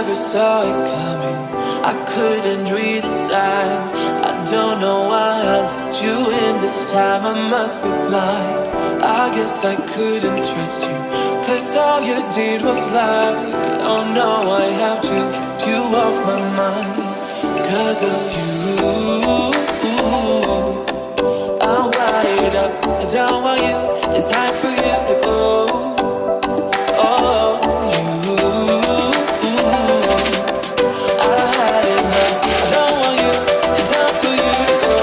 never saw it coming. I couldn't read the signs. I don't know why I let you in this time. I must be blind. I guess I couldn't trust you, 'cause all you did was lie. Oh no, I have to get you off my mind. 'Cause of you, I'm wired up. I don't want you. It's time for you to go. Oh, you, I had enough. I don't want you. It's time for you to go.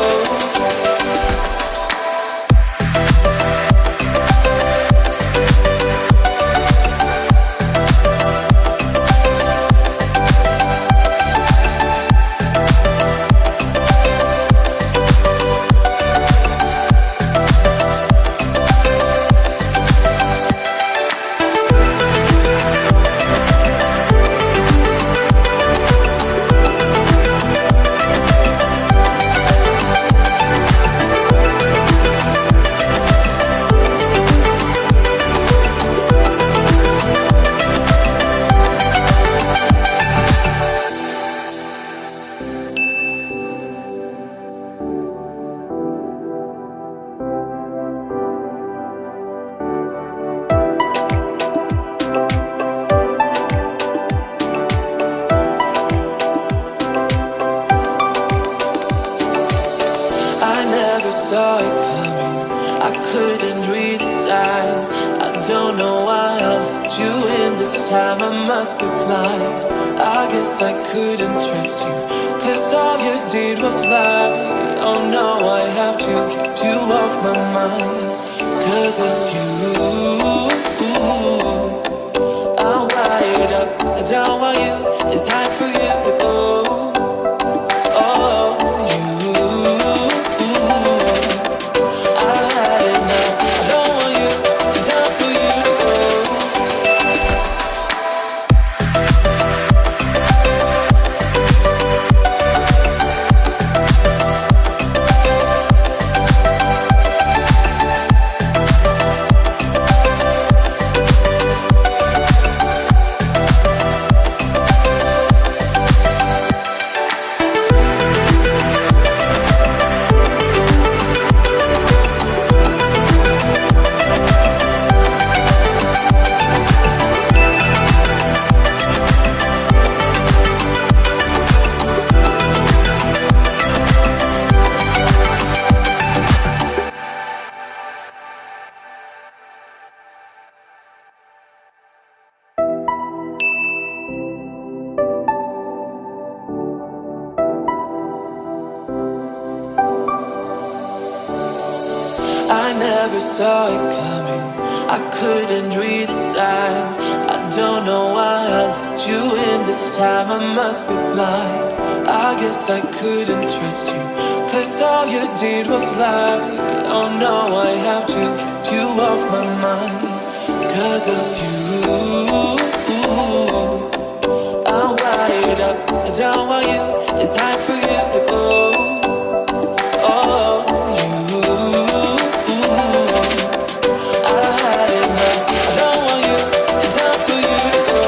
I never saw it coming. I couldn't read the signs. I don't know why I let you in this time. I must be blind. I guess I couldn't trust you, 'cause all you did was lie. Oh no, I have to get you off my mind. 'Cause of you, I'm wired up. I don't want you. It's time for you to go. Oh, you, I had enough. I don't want you. It's time for you to go. I never saw it coming. I couldn't read the signs. I don't know why I let you in this time. I must be blind. I guess I couldn't trust you, 'cause all you did was lie. Oh no, I have to get you off my mind. 'Cause of you, I'm wired up. I don't want you. It's time for you to go. Oh, you, I had enough. I don't want you. It's time for you to go.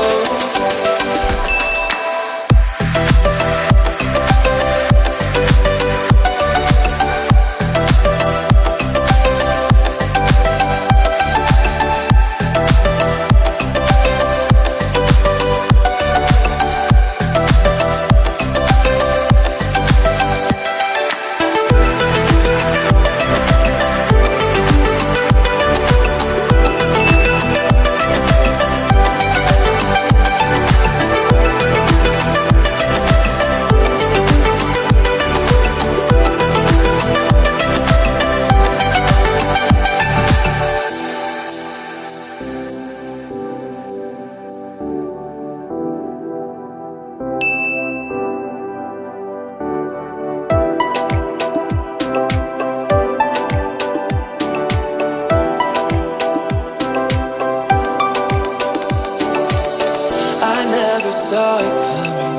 Saw it coming.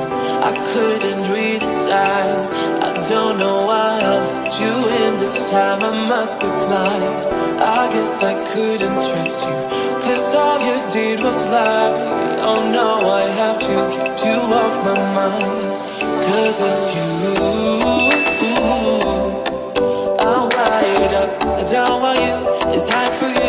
I couldn't read the signs. I don't know why I let you in this time. I must be blind. I guess I couldn't trust you, guess all you did was lie. Oh no, I have to keep you off my mind. 'Cause of you, I'm wired up. I don't want you, it's time for you.